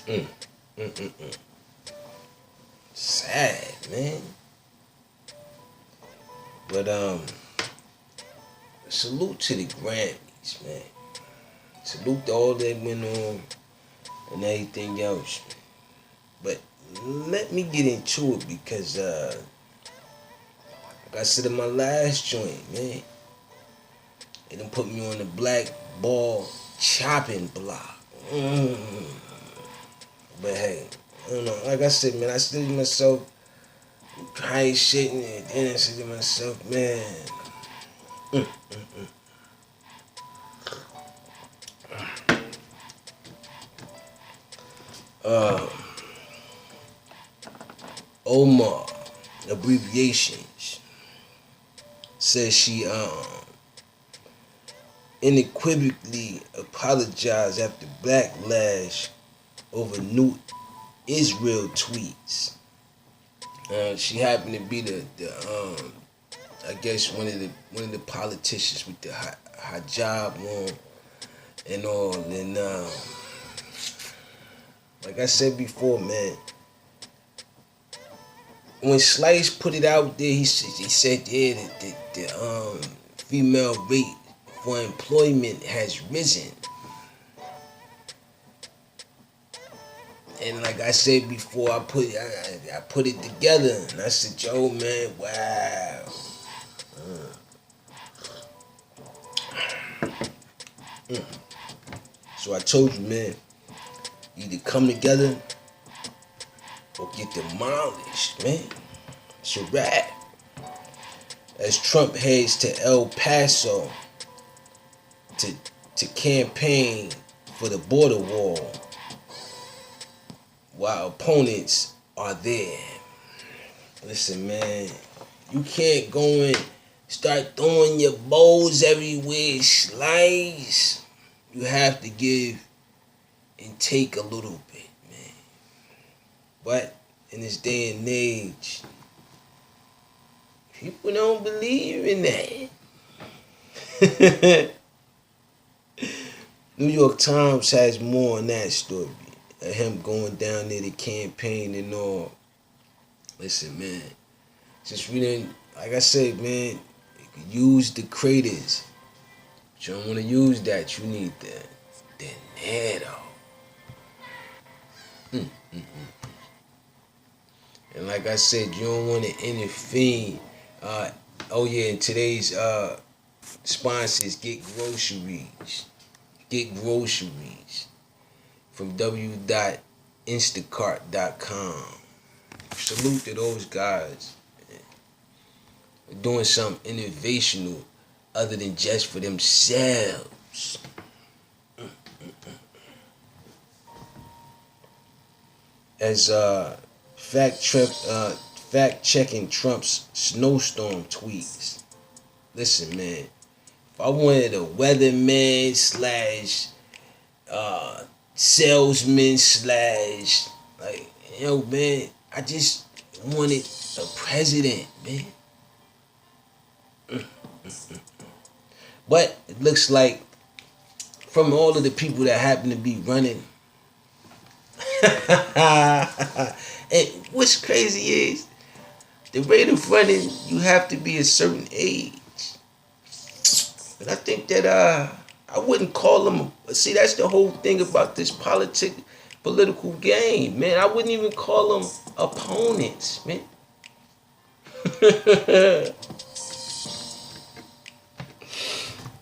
Mm, mm, mm, mm. Sad, man. But salute to the Grammys, man. Salute to all that went on and everything else. But let me get into it because like I said in my last joint, man, they done put me on the black ball chopping block. But hey, I don't know. Like I said, man, I said to myself, high shit, and then I said to myself, man, mm, uh, Omar, abbreviations, says she unequivocally apologized after backlash over new Israel tweets. She happened to be the I guess one of the politicians with the hijab on and all. And like I said before, man, when Slice put it out there, he said yeah that the female rate for employment has risen. And like I said before, I put it together, and I said, "Yo, man, wow." So I told you, man, either come together or get demolished, man. It's a wrap. As Trump heads to El Paso to campaign for the border wall, while opponents are there. Listen, man, you can't go and start throwing your bowls everywhere, slice. You have to give and take a little bit, man. But in this day and age, people don't believe in that. New York Times has more on that story. Him going down there to campaign and all. Listen, man. Since we didn't, like I said, man, you could use the craters. But you don't want to use that. You need the NATO. And like I said, you don't want to intervene. Oh yeah, and today's sponsors Get Groceries. Get Groceries from w.instacart.com. Salute to those guys. They're doing something innovational other than just for themselves. As fact checking Trump's snowstorm tweets. Listen, man. If I wanted a weatherman slash salesman slash like yo man, I just wanted a president, man. But it looks like from all of the people that happen to be running, and what's crazy is the rate of running you have to be a certain age. But I think that I wouldn't call them. See, that's the whole thing about this political game, man. I wouldn't even call them opponents, man.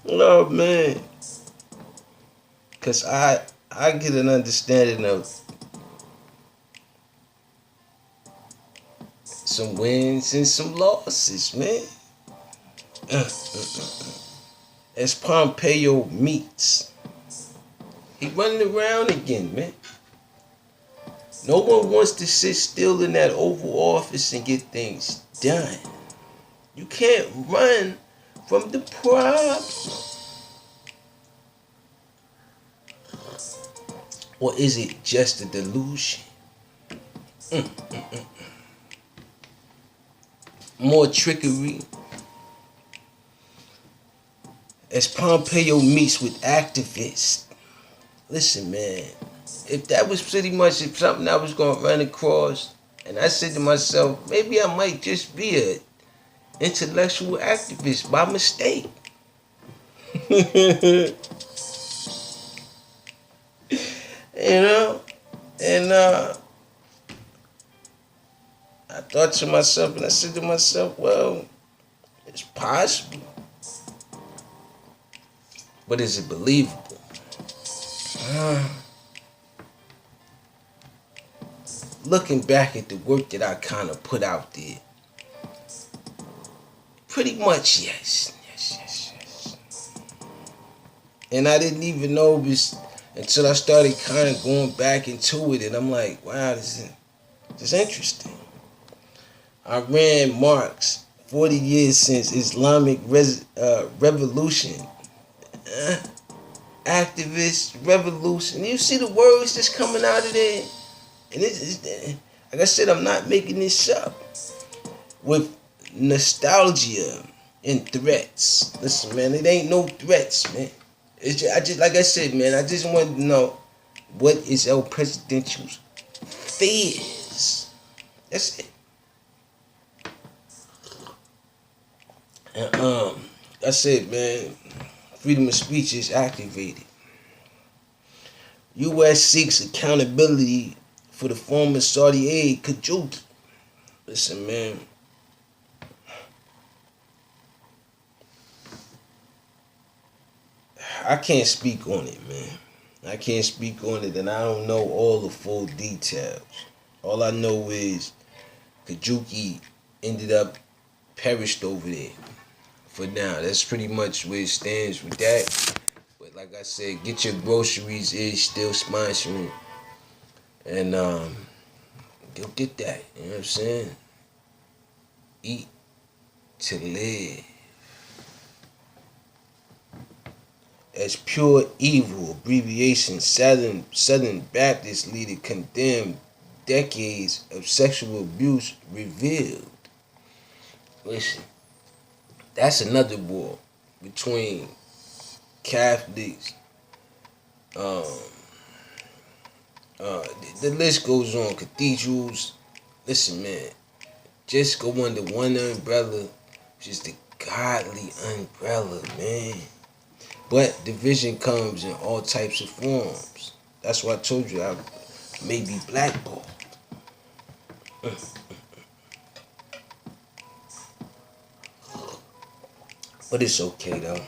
No, man. Cause I get an understanding of some wins and some losses, man. As Pompeo meets, he running around again, man. No one wants to sit still in that Oval Office and get things done. You can't run from the problem. Or is it just a delusion? More trickery. As Pompeo meets with activists. Listen, man. if that was pretty much if something I was gonna run across, and I said to myself, maybe I might just be a intellectual activist by mistake. You know? And I thought to myself, and I said to myself, well, it's possible. But is it believable? Looking back at the work that I kind of put out there, pretty much yes. Yes. And I didn't even know this until I started kind of going back into it, and I'm like, wow, this is interesting. Iran marks 40 years since Islamic revolution. Activist revolution. You see the words that's coming out of there? And it's like I said, I'm not making this up. With nostalgia and threats. Listen, man, it ain't no threats, man. I just like I said, man, I just wanted to know what is El Presidential's fears. That's it. And I said, man, freedom of speech is activated. U.S. seeks accountability for the former Saudi aide Khashoggi. Listen, man. I can't speak on it, man. I can't speak on it, and I don't know all the full details. All I know is Khashoggi ended up perished over there. For now, that's pretty much where it stands with that. But like I said, Get Your Groceries is still sponsoring, and go get that. You know what I'm saying? Eat to live. As pure evil, abbreviation, Southern Baptist leader condemned decades of sexual abuse revealed. Listen, that's another war between Catholics. The list goes on. Cathedrals. Listen, man, just go under one umbrella, which is the godly umbrella, man. But division comes in all types of forms. That's why I told you I may be blackballed. But it's okay though.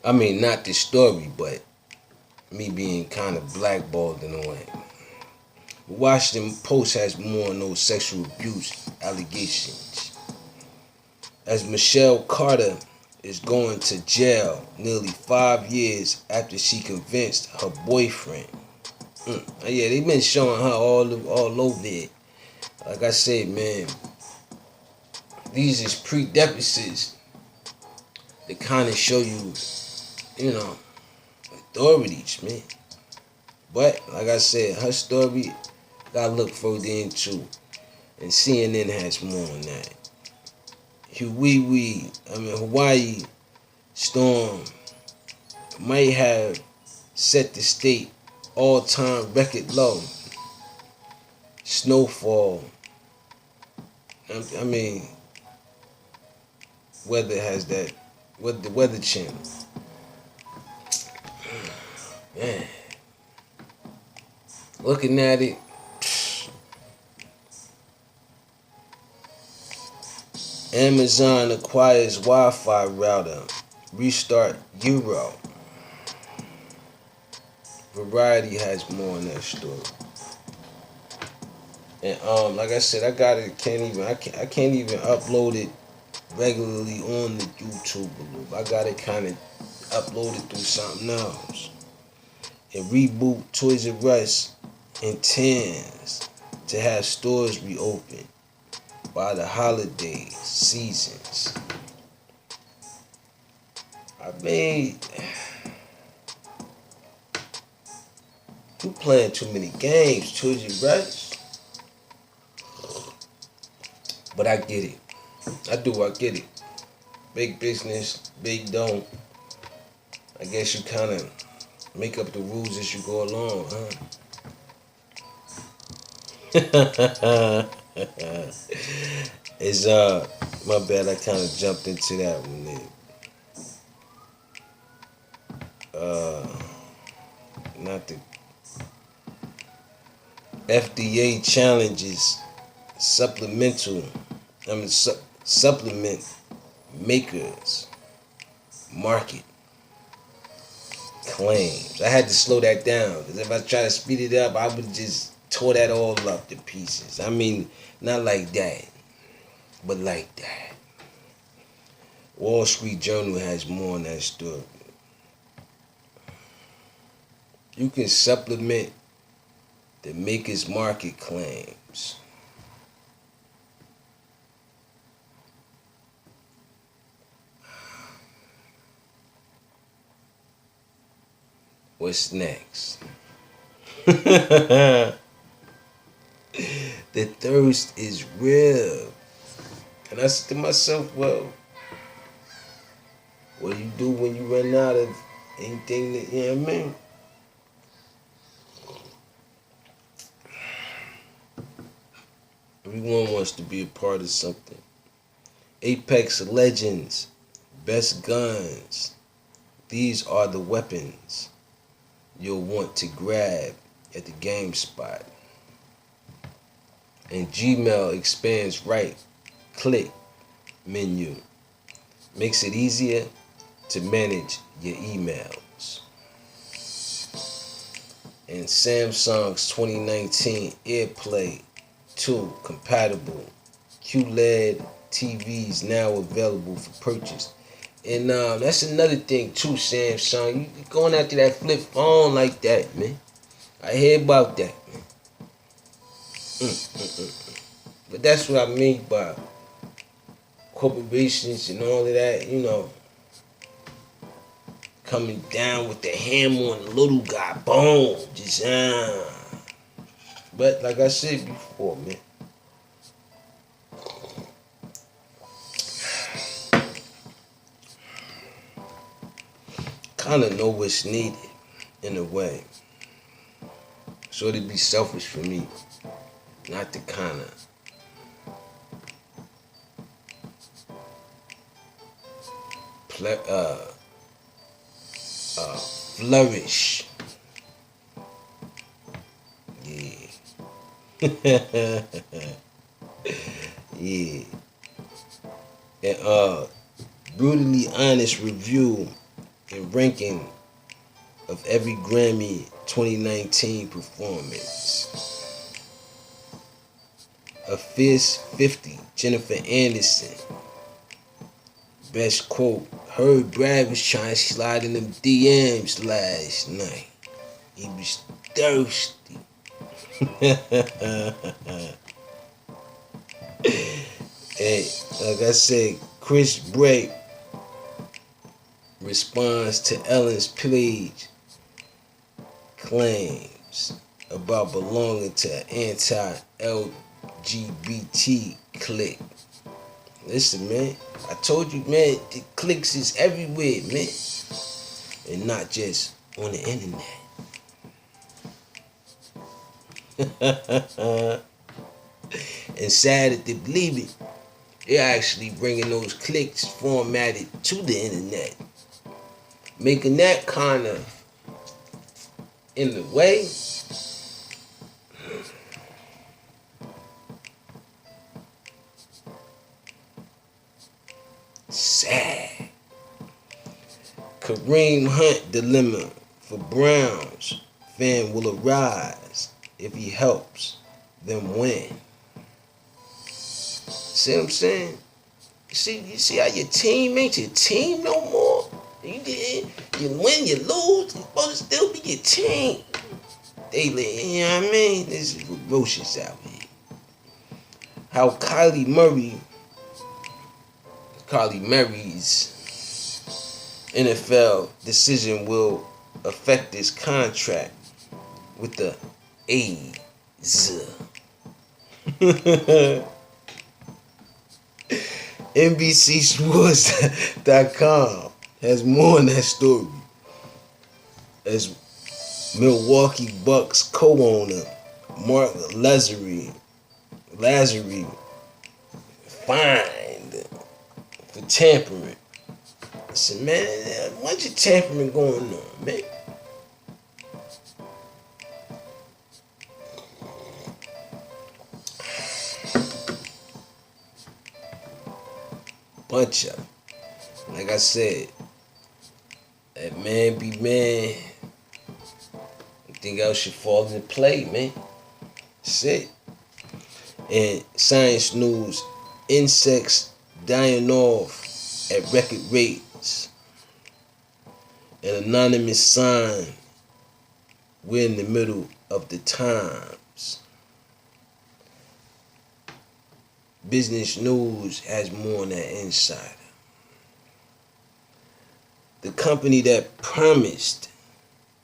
I mean, not this story, but me being kind of blackballed in a way. Washington Post has more on those sexual abuse allegations. As Michelle Carter is going to jail nearly 5 years after she convinced her boyfriend. Yeah, they've been showing her all over it. Like I said, man, these is prerequisites that kind of show you, authorities, man. But like I said, her story gotta look further into, and CNN has more on that. Hawaii storm might have set the state all-time record low. Snowfall. I mean, weather has that. What the Weather Channel. Man, looking at it. Amazon acquires Wi-Fi router. Restart Euro. Variety has more on that story. And like I said, I can't even upload it regularly on the YouTube loop. I got it kind of uploaded through something else. And Reboot Toys R Us intends to have stores reopen by the holiday seasons. I mean, you playing too many games, Toys R Us. But I get it. I get it. Big business, big don't. I guess you kind of Make up the rules as you go along, huh? It's my bad. I kind of jumped into that one there. Not the FDA challenges supplemental. Supplement makers market claims. I had to slow that down because if I try to speed it up, I would just tore that all up to pieces. I mean, not like that, but like that. Wall Street Journal has more on that story. You can supplement the maker's market claims. What's next? The thirst is real. And I said to myself, well, what do you do when you run out of anything that, you know what I mean? Everyone wants to be a part of something. Apex Legends, best guns. These are the weapons you'll want to grab at the GameSpot. And Gmail expands right-click menu. Makes it easier to manage your emails. And Samsung's 2019 AirPlay 2 compatible QLED TVs now available for purchase. And that's another thing too, Samsung. You going after that flip phone like that, man. I hear about that, man. But that's what I mean by corporations and all of that, you know, coming down with the hammer on the little guy. Boom. Just, But like I said before, man. Kind of know what's needed in a way. So it'd be selfish for me not to kind of flourish. Yeah. Yeah. And brutally honest review and ranking of every Grammy 2019 performance. A Fierce 50, Jennifer Anderson. Best quote, heard Brad was trying to slide in them DMs last night. He was thirsty. Hey, like I said, Chris Bray responds to Ellen's page claims about belonging to an anti-LGBT clique. Listen, man, I told you, man, the cliques is everywhere, man, and not just on the internet. And sad to believe it, they're actually bringing those cliques formatted to the internet, making that kind of in the way. Sad. Kareem Hunt dilemma for Browns fan will arise if he helps them win. See what I'm saying? You see how your team ain't your team no more? You win, you lose, it's supposed to still be your team. They, you know what I mean? This is ferocious out here. How Kylie Murray's NFL decision will affect his contract with the A's. NBCSports.com has more on that story, as Milwaukee Bucks co-owner Mark Lazary fined for tampering. I said, man, a bunch of tampering going on, man. Bunch of, like I said, that man be man. Anything else should fall into play, man. That's it. And science news, insects dying off at record rates. An anonymous sign, we're in the middle of the times. Business News has more on that insider. The company that promised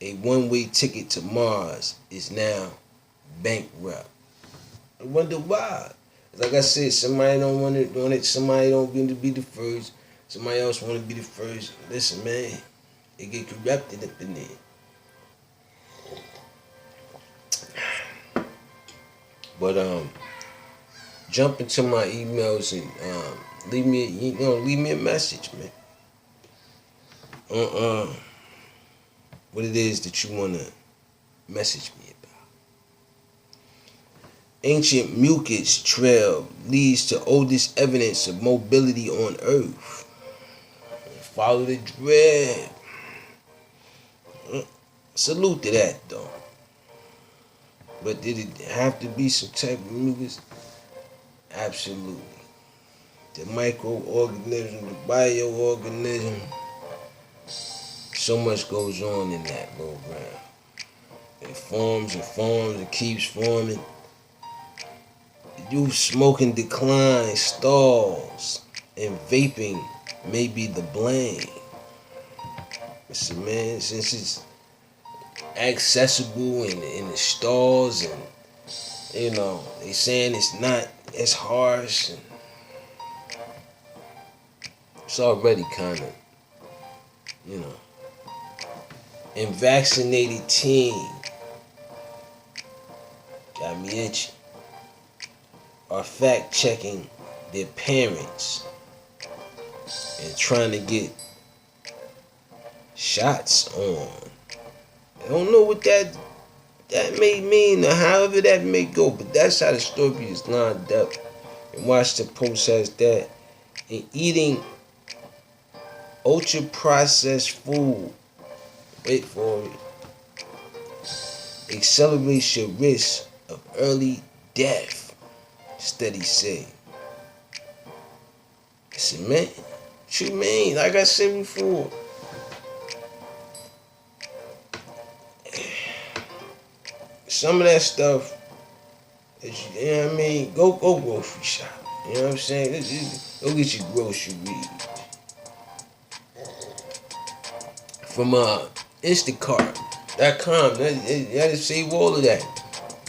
a one-way ticket to Mars is now bankrupt. I wonder why. Like I said, somebody don't want it. Somebody don't want to be the first. Somebody else want to be the first. Listen, man, it get corrupted up in there. But jump into my emails and leave me a message, man. What it is that you wanna message me about. Ancient mucus trail leads to oldest evidence of mobility on Earth. Follow the dread. Salute to that though. But did it have to be some type of mucus? Absolutely. The microorganism, the bioorganism. So much goes on in that little ground. It forms and forms and keeps forming. Youth smoking decline, stalls, and vaping may be the blame. Listen, man, since it's accessible in the stalls and, they saying it's not as harsh. And it's already kind of, and vaccinated teen got me itching. Are fact checking their parents and trying to get shots on. I don't know what that may mean or however that may go, but that's how the story is lined up. And Washington Post has that. And eating ultra processed food, wait for it, accelerates your risk of early death, study say. I said, man, what you mean? Like I said before, some of that stuff, you know what I mean? Go grocery shop. You know what I'm saying? Go get your groceries. From Instacart.com. You gotta save all of that.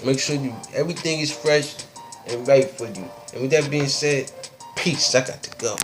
Make sure everything is fresh and right for you. And with that being said, peace. I got to go.